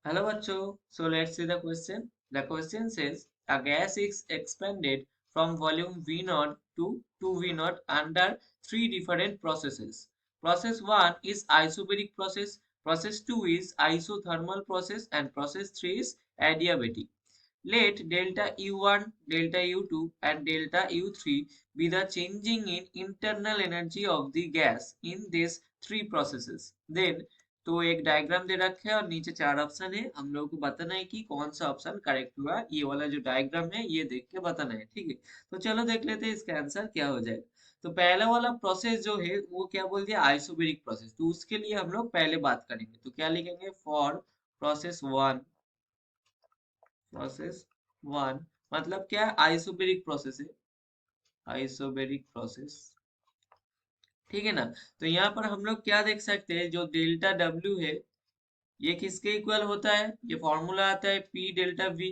Hello, Bacho. So let's see the question. The question says a gas is expanded from volume V naught to 2V naught under three different processes. Process 1 is isobaric process, process 2 is isothermal process, and process 3 is adiabatic. Let delta U1, delta U2 and delta U3 be the changing in internal energy of the gas in these three processes. Then तो एक diagram दे रखा है और नीचे चार option है। हम लोगों को बताना है कि कौन सा ऑप्शन करेक्ट हुआ। ये वाला जो डायग्राम है ये देख के बताना है, ठीक है। तो चलो देख लेते हैं इसका आंसर क्या हो जाएगा। तो पहला वाला प्रोसेस जो है वो क्या बोल दिया, आइसोबेरिक प्रोसेस। तो उसके लिए हम लोग पहले बात करेंगे, तो क्या लिखेंगे, for process one, process one मतलब क्या है, आइसोबेरिक प्रोसेस है, आइसोबेरिक प्रोसेस, ठीक है ना। तो यहाँ पर हम लोग क्या देख सकते हैं, जो डेल्टा डब्ल्यू है ये किसके इक्वल होता है, ये फॉर्मूला आता है पी डेल्टा वी,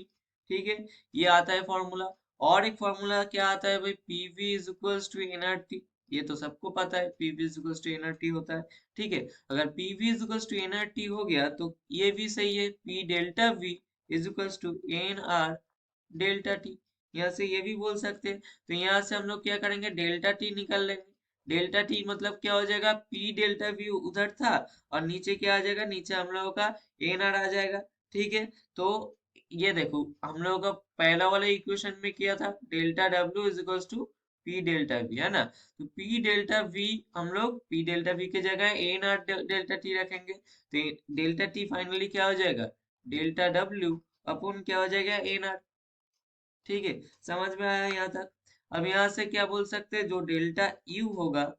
ठीक है। ये आता है फॉर्मूला। और एक फॉर्मूला क्या आता है भाई, P V is equals to NRT. ये तो सबको पता है, P V is equals to NRT होता है, ठीक है। अगर P V is equals to NRT हो गया तो ये भी सही है, P delta V is equals to N R delta T. यहाँ से ये भी बोल सकते हैं। तो यहाँ से हम लोग क्या करेंगे, डेल्टा टी निकाल लेंगे। डेल्टा टी मतलब क्या हो जाएगा, पी डेल्टा वी उधर था और नीचे क्या आ जाएगा, नीचे हम लोगों का एन आर आ जाएगा, ठीक है। तो ये देखो हम लोगों का पहला वाला इक्वेशन में किया था, delta W is equals to P delta V, है ना। तो पी डेल्टा वी, हम लोग पी डेल्टा वी की जगह एन आर डेल्टा टी रखेंगे। तो डेल्टा टी फाइनली क्या हो जाएगा, डेल्टा डब्ल्यू अपन क्या हो जाएगा, एन आर, ठीक है। समझ में आया यहाँ तक। अब यहाँ से क्या बोल सकते हैं, जो डेल्टा यू होगा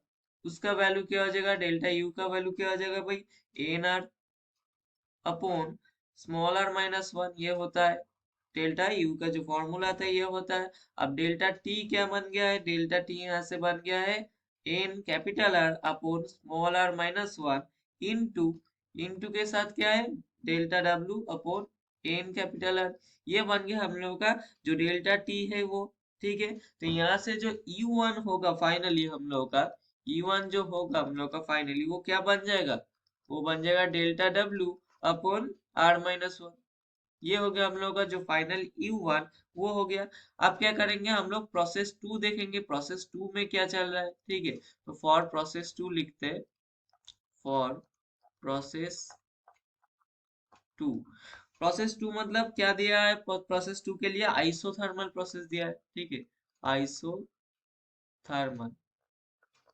उसका वैल्यू क्या हो जाएगा, डेल्टा यू का वैल्यू क्या हो जाएगा भाई, N R upon small R minus one, ये होता है डेल्टा यू का जो फॉर्मूला था, ये होता है। अब डेल्टा टी क्या बन गया है, डेल्टा टी यहाँ से बन गया है N capital R upon small R minus one into, into के साथ क्या है, delta W upon N capital R. ये बन गया हम लोगों का जो डेल्टा टी है वो, ठीक है। तो यहाँ से जो यू वन होगा फाइनली हम लोग का, यू वन जो होगा हम लोग का फाइनली वो क्या बन जाएगा, वो बन जाएगा delta W upon R minus one. ये हो गया हम लोग का जो फाइनल यू वन, वो हो गया। अब क्या करेंगे, हम लोग प्रोसेस टू देखेंगे, प्रोसेस टू में क्या चल रहा है, ठीक है। तो फॉर प्रोसेस टू लिखते हैं, for process two. Process two मतलब क्या दिया है, प्रोसेस टू के लिए आइसोथर्मल प्रोसेस दिया है, ठीक है, आइसोथर्मल,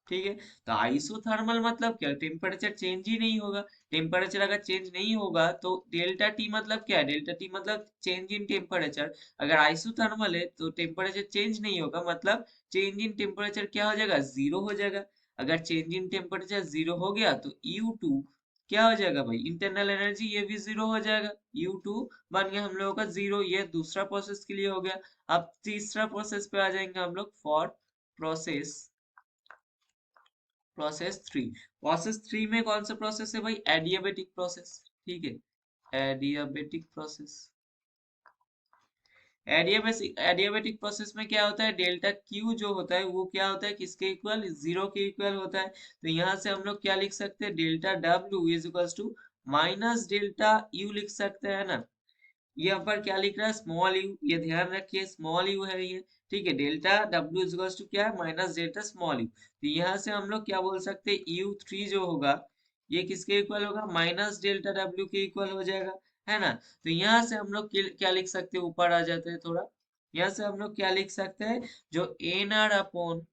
ठीक है। तो आइसोथर्मल मतलब क्या, टेम्परेचर चेंज ही नहीं होगा। टेम्परेचर अगर चेंज नहीं होगा तो डेल्टा टी मतलब क्या है, डेल्टा टी मतलब चेंज इन टेम्परेचर। अगर आइसोथर्मल है तो टेम्परेचर चेंज नहीं होगा, मतलब चेंज इन टेम्परेचर क्या हो जाएगा, जीरो हो जाएगा। अगर चेंज इन टेम्परेचर जीरो हो गया तो यू टू क्या हो जाएगा भाई, इंटरनल एनर्जी ये भी जीरो हो जाएगा, यू टू बन गया हम लोगों का जीरो। ये दूसरा प्रोसेस के लिए हो गया। अब तीसरा प्रोसेस पे आ जाएंगे हम लोग, for process, process three. Process three में कौन सा प्रोसेस है भाई, एडियाबेटिक प्रोसेस, ठीक है, एडियाबेटिक प्रोसेस। एडियाबेटिक प्रोसेस में क्या होता है, डेल्टा क्यू जो होता है वो क्या होता है, किसके इक्वल, जीरो के इक्वल होता है। तो यहाँ से हम लोग क्या लिख सकते हैं, delta W is equal to minus delta U लिख सकते हैं ना। यहाँ पर क्या लिख रहा है, स्मॉल यू, ये ध्यान रखिए स्मॉल यू है ये, ठीक है। डेल्टा डब्ल्यू इज टू क्या है, माइनस डेल्टा स्मॉल यू। तो यहाँ से हम लोग क्या बोल सकते हैं, यू थ्री जो होगा ये किसके इक्वल होगा, माइनस डेल्टा डब्ल्यू के इक्वल हो जाएगा, है ना। तो यहाँ से हम लोग क्या लिख सकते हैं, ऊपर आ जाते हैं थोड़ा। यहाँ से हम लोग क्या लिख सकते हैं, जो N R upon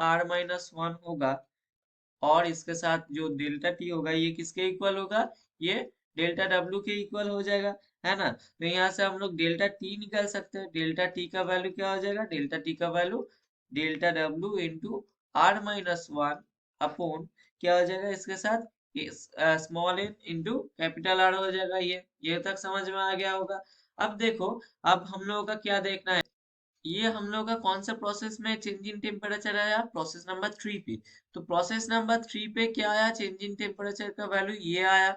R minus one होगा और इसके साथ जो डेल्टा टी होगा ये किसके इक्वल होगा, ये डेल्टा डब्ल्यू के इक्वल हो जाएगा, है ना। तो यहाँ से हम लोग डेल्टा टी निकाल सकते हैं। डेल्टा टी का वैल्यू क्या हो जाएगा, डेल्टा टी का value delta W into R minus one upon क्या हो जाएगा इसके साथ, small N into capital R हो जाएगा। ये तक समझ में आ गया होगा। अब देखो, अब हम लोगों का क्या देखना है, ये हम लोग का कौन सा प्रोसेस में चेंज इन टेम्परेचर आया, प्रोसेस नंबर थ्री पे। तो प्रोसेस नंबर थ्री पे क्या आया, चेंज इन टेम्परेचर का वैल्यू ये आया,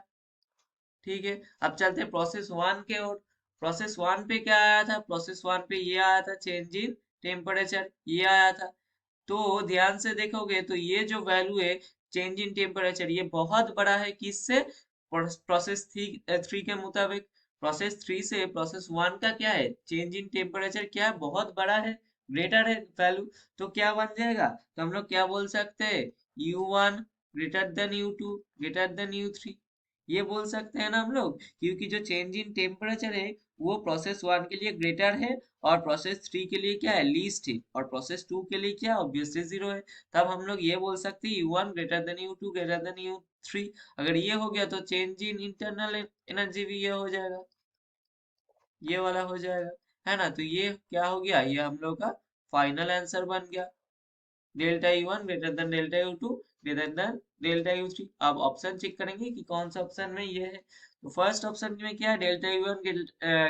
ठीक है। अब चलते हैं प्रोसेस वन के ओर। प्रोसेस वन पे क्या आया था, प्रोसेस वन पे ये आया था, चेंज इन टेम्परेचर ये आया था। तो ध्यान से देखोगे तो ये जो वैल्यू है चेंज इन टेम्परेचर, ये बहुत बड़ा है किससे, प्रोसेस थ्री के मुताबिक प्रोसेस थ्री से प्रोसेस वन का क्या है, चेंज इन टेम्परेचर क्या है, बहुत बड़ा है, ग्रेटर है वैल्यू। तो क्या बन जाएगा, तो हम लोग क्या बोल सकते हैं, U1 greater than U2 greater than U3, ये बोल सकते हैं ना हम लोग, क्योंकि जो चेंज इन टेम्परेचर है वो प्रोसेस वन के लिए ग्रेटर है और प्रोसेस थ्री के लिए क्या है, लीस्ट है, और प्रोसेस टू के लिए क्या ऑब्वियसली जीरो है। तब हम लोग ये बोल सकते हैं U1 greater than U2 greater than U3। अगर ये हो गया तो चेंज इन इंटरनल एनर्जी भी ये हो जाएगा, ये वाला हो जाएगा, है ना। तो ये क्या हो गया, ये हम लोग का फाइनल आंसर बन गया, delta U1 greater than delta U2 greater than delta U3। अब ऑप्शन चेक करेंगे कि कौन सा ऑप्शन में ये है। तो फर्स्ट ऑप्शन में क्या है, delta U1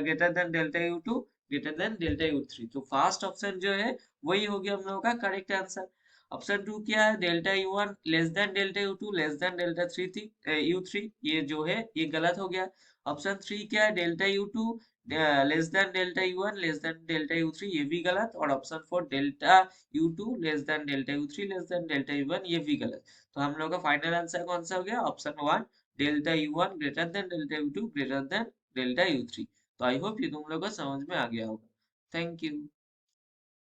greater than delta U2 greater than delta U3, तो फर्स्ट ऑप्शन जो है वही हो गया हम लोगों का करेक्ट आंसर। ऑप्शन टू क्या है, delta U1 less than delta U2 less than delta U3, ये जो है ये गलत हो गया। ऑप्शन थ्री क्या है, delta U2 less than delta U1 less than delta U3, ये भी गलत। और option four delta U2 less than delta U3 less than delta U1, ये भी गलत। तो हम लोग का फाइनल आंसर कौन सा हो गया, option one, delta U1 greater than delta U2 greater than delta U3। तो आई होप ये तुम लोग को समझ में आ गया होगा। Thank you.